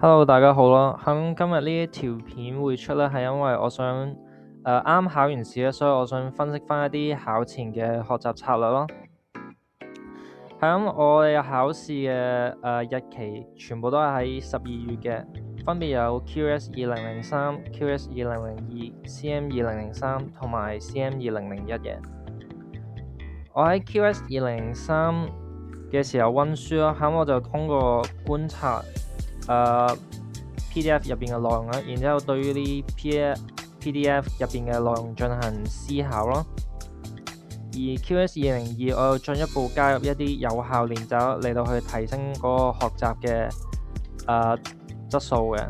Hello，大家好啦。今日呢一條片會出咧，係因為我想啱考完試咧，所以我想分析翻一啲考前嘅學習策略咯。我哋考試嘅日期全部都係喺12月嘅，分別有 QS 2003、QS 2002、CM 2003同埋 CM 2001嘅。我喺 QS 2003嘅時候温書啦，我就通過觀察PDF 入邊嘅內容啦，然之後對於呢 PDF 入邊嘅內容進行思考咯。而 QS 2002我又進一步加入一啲有效練習嚟到去提升嗰個學習嘅質素嘅。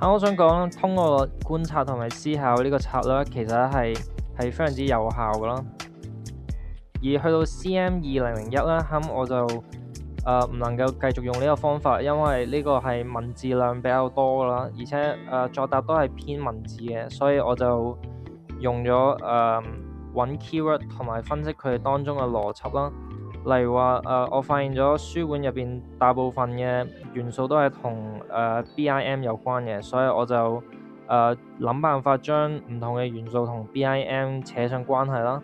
我想講通過觀察同埋思考呢個策略其實係非常之有效嘅咯。而去到 CM 2001啦，我就唔能夠繼續用呢個方法，因為呢個係文字量比較多啦，而且作答都係偏文字嘅，所以我就用咗揾 keyword 同埋分析佢哋當中嘅邏輯啦。例如話我發現咗書本入邊大部分嘅元素都係同BIM 有關嘅，所以我就諗辦法將唔同嘅元素同 BIM 扯上關係啦。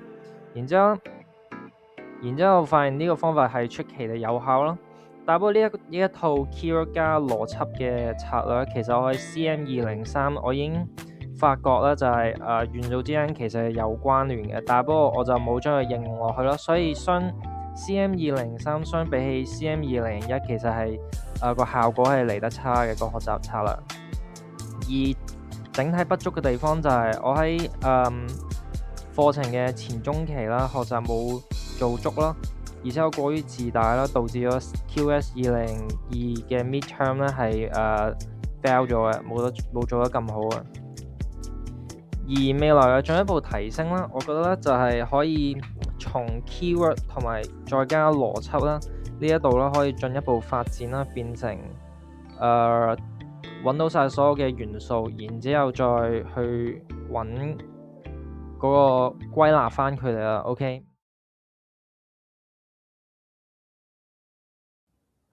然之後發現呢個方法係出奇地有效咯。但不過呢一套 keyword 加邏輯嘅策略，其實我喺 CM 2003我已經發覺咧，就係元素之間其實係有關聯嘅，但不過我就冇將佢應用落去咯。所以CM 2003相比起 CM 2001，其實係個效果係嚟得差嘅個學習策略。而整體不足嘅地方就係我喺課程嘅前中期啦，學習冇做足啦，而且我過於自大啦，導致咗 QS 2002嘅 midterm 咧係fail 咗嘅，冇做得咁好嘅。而未來嘅進一步提升啦，我覺得咧就係可以從 keyword 同埋再加邏輯啦呢一度啦，可以進一步發展啦，變成揾到晒所有嘅元素，然之後再去揾嗰個歸納翻佢哋啦。OK。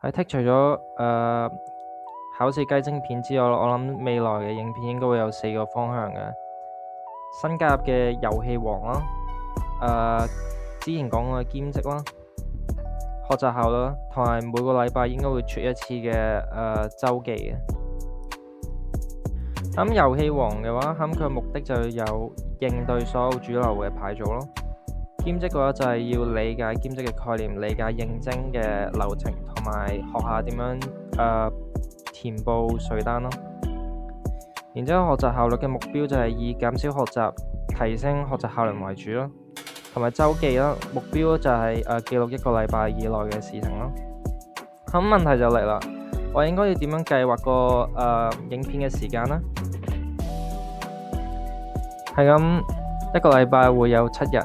喺剔除咗考試雞精片之外，我諗未來嘅影片應該會有4個方向嘅。新加入嘅遊戲王啦，之前講過嘅兼職啦，學習效率啦，同埋每個禮拜應該會出一次嘅週記嘅。遊戲王嘅話，佢嘅目的就有應對所有主流嘅牌組咯。兼職嘅話就係要理解兼職嘅概念，理解應徵嘅流程，同埋學下點樣填報稅單咯。然之後學習效率嘅目標就係以減少學習、提升學習效率為主咯。同埋週記啦，目標就係記錄1個禮拜以內嘅事情咯。咁問題就嚟啦，我應該要點樣計劃個影片嘅時間呢？係咁，1個禮拜會有7日。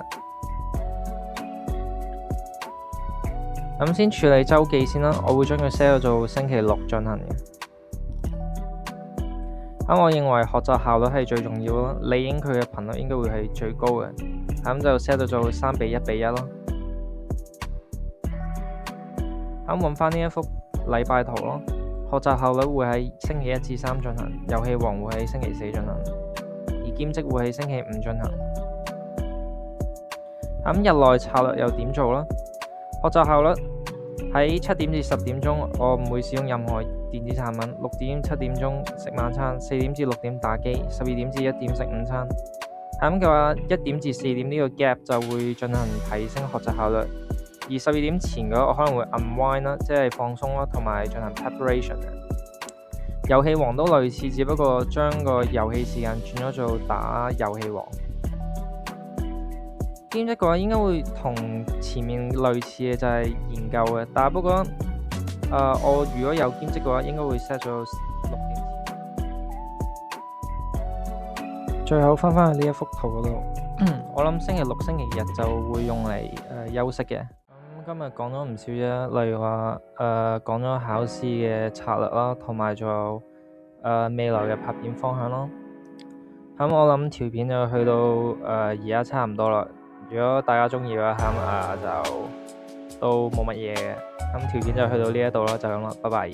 咁先處理週記先啦，我會將佢 set 做星期6進行嘅。我認為學習效率係最重要咯，理應佢嘅頻率應該會係最高嘅。咁就 set 到做3:1:1咯。揾翻呢一幅禮拜圖咯，學習效率會喺星期1至3進行，遊戲王會喺星期4進行，而兼職會喺星期5進行。日內策略又點做呢？學習效率喺7點至10點鐘，我唔會使用任何電子產品。6點7點鐘食晚餐，4點至6點打機，12點至1點食午餐。咁嘅話，1點至4點呢個 gap 就會進行提升學習效率。而12點前嘅我可能會 unwind 啦，即係放鬆啦，同埋進行 preparation 嘅。遊戲王都類似，只不過將個遊戲時間轉咗做打遊戲王。兼職嘅話應該會同前面類似嘅，就係研究嘅，但係不過我如果有兼職嘅話，應該會 set 咗6點前。最後翻去呢一幅圖嗰度，我諗星期6、星期日就會用嚟休息嘅。今日講咗唔少啫，例如話講咗考試嘅策略啦，同埋仲有未來嘅拍片方向咯。我諗條片就去到而家差唔多啦。如果大家鍾意嘅話，就都冇乜嘢嘅。條片就去到呢一度啦，就咁啦，拜拜。